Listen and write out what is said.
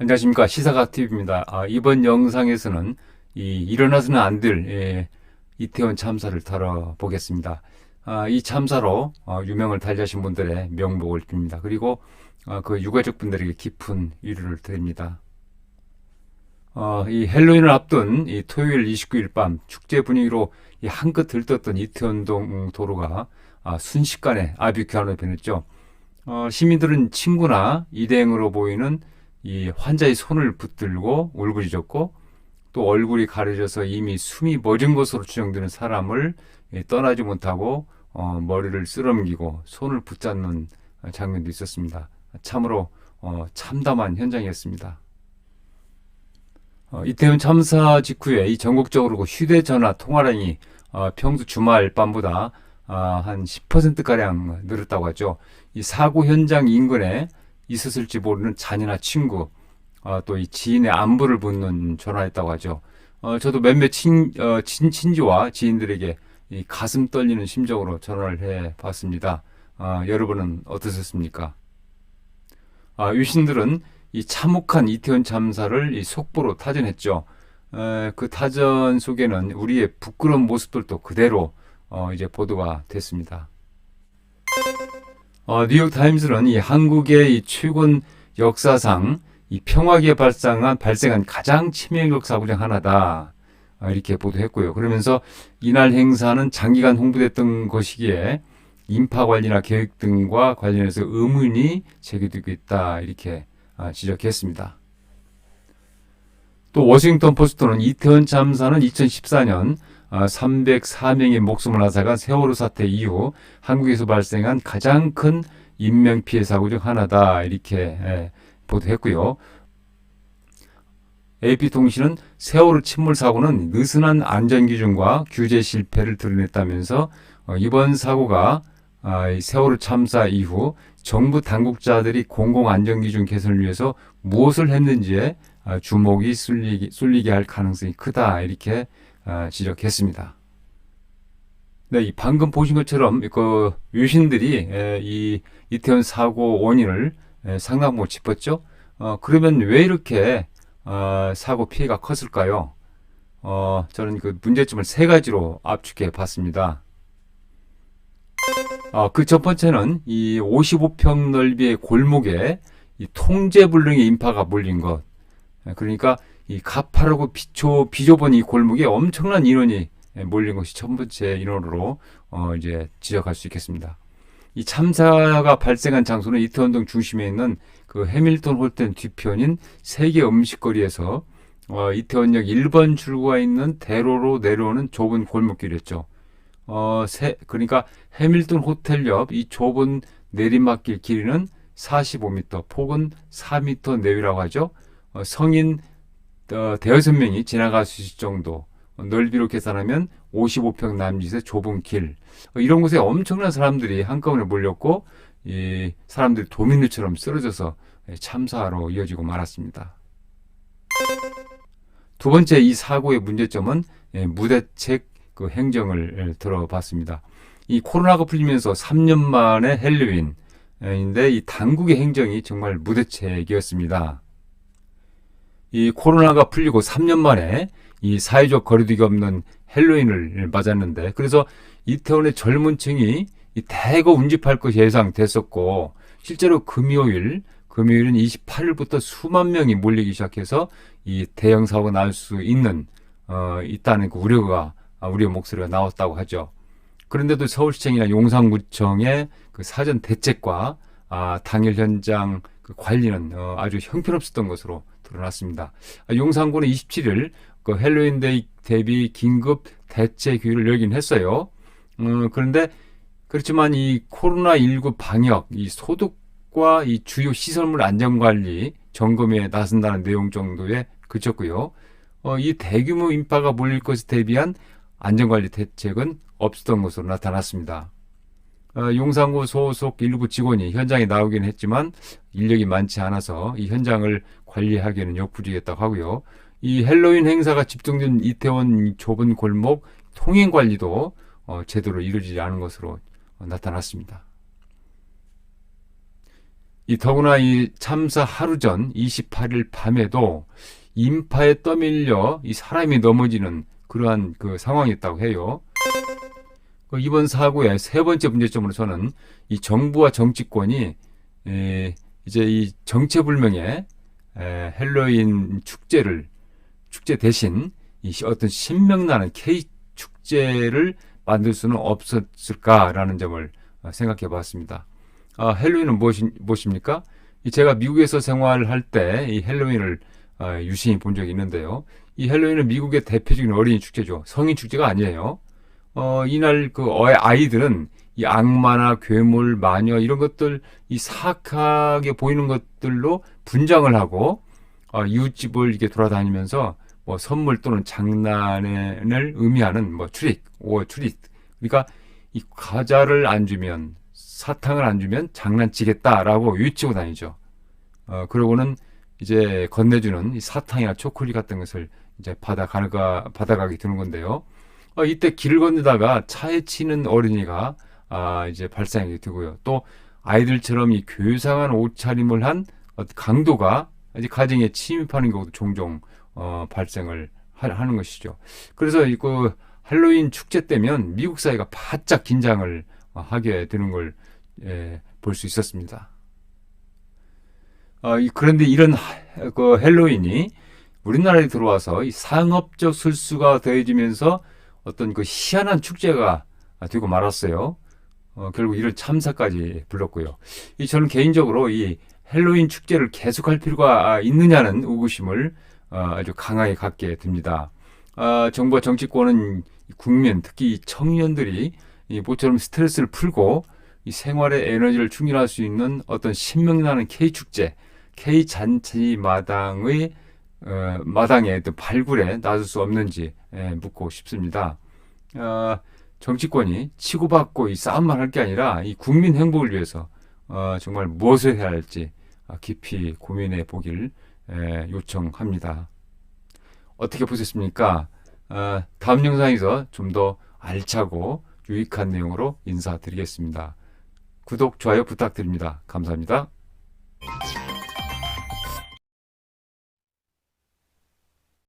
안녕하십니까. 시사각TV입니다. 이번 영상에서는 일어나서는 안 될 이태원 참사를 다뤄보겠습니다. 이 참사로 유명을 달리하신 분들의 명복을 빕니다. 그리고 그 유가족 분들에게 깊은 위로를 드립니다. 이 헬로윈을 앞둔 이 토요일 29일 밤 축제 분위기로 한껏 들떴던 이태원동 도로가 순식간에 아비규환으로 변했죠. 시민들은 친구나 일행으로 보이는 이 환자의 손을 붙들고 울부짖었고, 또 얼굴이 가려져서 이미 숨이 멎은 것으로 추정되는 사람을 떠나지 못하고 머리를 쓰러넘기고 손을 붙잡는 장면도 있었습니다. 참으로 참담한 현장이었습니다. 이태원 참사 직후에 이 전국적으로 휴대전화 통화량이 평소 주말 밤보다 한 10%가량 늘었다고 하죠. 이 사고 현장 인근에 있었을지 모르는 자녀나 친구, 또 이 지인의 안부를 묻는 전화였다고 하죠. 저도 몇몇 친지와 지인들에게 이 가슴 떨리는 심정으로 전화를 해 봤습니다. 여러분은 어떠셨습니까? 유신들은 이 참혹한 이태원 참사를 이 속보로 타전했죠. 그 타전 속에는 우리의 부끄러운 모습들도 그대로 이제 보도가 됐습니다. 뉴욕타임스는 이 한국의 이 최근 역사상 이 평화기에 발생한 가장 치명적 사고 중 하나다. 이렇게 보도했고요. 그러면서 이날 행사는 장기간 홍보됐던 것이기에 인파 관리나 계획 등과 관련해서 의문이 제기되고 있다. 이렇게 지적했습니다. 또 워싱턴 포스트는 이태원 참사는 2014년 304명의 목숨을 앗아간 세월호 사태 이후 한국에서 발생한 가장 큰 인명피해 사고 중 하나다. 이렇게 보도했고요. AP통신은 세월호 침몰 사고는 느슨한 안전기준과 규제 실패를 드러냈다면서 이번 사고가 세월호 참사 이후 정부 당국자들이 공공안전기준 개선을 위해서 무엇을 했는지에 주목이 쏠리게 할 가능성이 크다. 이렇게 지적했습니다. 네, 이 방금 보신 것처럼 그 유신들이 이 이태원 사고 원인을 상당 부분 짚었죠. 그러면 왜 이렇게 사고 피해가 컸을까요? 저는 그 문제점을 세 가지로 압축해 봤습니다. 그 첫 번째는 이 55평 넓이의 골목에 이 통제불능의 인파가 몰린 것. 그러니까 이 가파르고 비좁은 이 골목에 엄청난 인원이 몰린 것이 첫 번째 인원으로 이제 지적할 수 있겠습니다. 이 참사가 발생한 장소는 이태원동 중심에 있는 그 해밀턴 홀텐 뒤편인 세계 음식거리에서 이태원역 1번 출구가 있는 대로로 내려오는 좁은 골목길이었죠. 그러니까 해밀턴 호텔 옆 이 좁은 내리막길 길이는 45m, 폭은 4m 내외라고 하죠. 성인 대여섯 명이 지나갈 수 있을 정도, 넓이로 계산하면 55평 남짓의 좁은 길, 이런 곳에 엄청난 사람들이 한꺼번에 몰렸고 이 사람들이 도미노처럼 쓰러져서 참사로 이어지고 말았습니다. 두 번째, 이 사고의 문제점은 무대책 그 행정을 들어봤습니다. 이 코로나가 풀리면서 3년 만에 헬로윈인데 이 당국의 행정이 정말 무대책이었습니다. 이 코로나가 풀리고 3년 만에 이 사회적 거리두기 없는 헬로윈을 맞았는데, 그래서 이태원의 젊은 층이 대거 운집할 것이 예상됐었고, 실제로 금요일은 28일부터 수만 명이 몰리기 시작해서 이 대형 사고가 날 수 있다는 그 우려의 목소리가 나왔다고 하죠. 그런데도 서울시청이나 용산구청의 그 사전 대책과 당일 현장 그 관리는 아주 형편없었던 것으로 드러났습니다. 용산구는 27일 그 헬로윈 데이 대비 긴급 대책위를 열긴 했어요. 그런데 그렇지만 이 코로나19 방역, 이 소득과 이 주요 시설물 안전관리 점검에 나선다는 내용 정도에 그쳤고요. 이 대규모 인파가 몰릴 것에 대비한 안전관리 대책은 없었던 것으로 나타났습니다. 용산구 소속 일부 직원이 현장에 나오긴 했지만 인력이 많지 않아서 이 현장을 관리하기에는 역부족이었다고 하고요. 이 헬로윈 행사가 집중된 이태원 좁은 골목 통행 관리도 제대로 이루어지지 않은 것으로 나타났습니다. 더구나 이 참사 하루 전 28일 밤에도 인파에 떠밀려 이 사람이 넘어지는 그러한 그 상황이었다고 해요. 이번 사고의 세 번째 문제점으로 저는 이 정부와 정치권이 이제 이 정체불명의 헬로윈 축제 대신 이 어떤 신명나는 K 축제를 만들 수는 없었을까라는 점을 생각해 봤습니다. 헬로윈은 무엇입니까? 제가 미국에서 생활할 때 이 헬로윈을 유심히 본 적이 있는데요. 이 헬로윈은 미국의 대표적인 어린이 축제죠. 성인 축제가 아니에요. 이날 그 아이들은 이 악마나 괴물, 마녀 이런 것들 이 사악하게 보이는 것들로 분장을 하고 이웃집을 이렇게 돌아다니면서 뭐 선물 또는 장난을 의미하는 뭐 트릭. 그러니까 이 과자를 안 주면 사탕을 안 주면 장난치겠다라고 외치고 다니죠. 그러고는 이제 건네주는 이 사탕이나 초콜릿 같은 것을 이제 받아가게 되는 건데요. 이때 길을 건너다가 차에 치는 어린이가 이제 발생하게 되고요. 또 아이들처럼 이 교사한 옷차림을 한 강도가 이제 가정에 침입하는 경우도 종종 발생을 하는 것이죠. 그래서 그 할로윈 축제 때면 미국 사회가 바짝 긴장을 하게 되는 걸 볼 수 있었습니다. 그런데 이런 그 헬로윈이 우리나라에 들어와서 이 상업적 술수가 더해지면서 어떤 그 희한한 축제가 되고 말았어요. 결국 이런 참사까지 불렀고요. 저는 개인적으로 이 헬로윈 축제를 계속할 필요가 있느냐는 의구심을 아주 강하게 갖게 됩니다. 정부와 정치권은 국민, 특히 청년들이 모처럼 스트레스를 풀고 이 생활의 에너지를 충전할 수 있는 어떤 신명나는 K축제, K잔치 마당의 어떤 발굴에 나설 수 없는지 묻고 싶습니다. 정치권이 치고받고 이 싸움만 할 게 아니라 이 국민 행복을 위해서 정말 무엇을 해야 할지 깊이 고민해 보길 요청합니다. 어떻게 보셨습니까? 다음 영상에서 좀 더 알차고 유익한 내용으로 인사드리겠습니다. 구독, 좋아요 부탁드립니다. 감사합니다.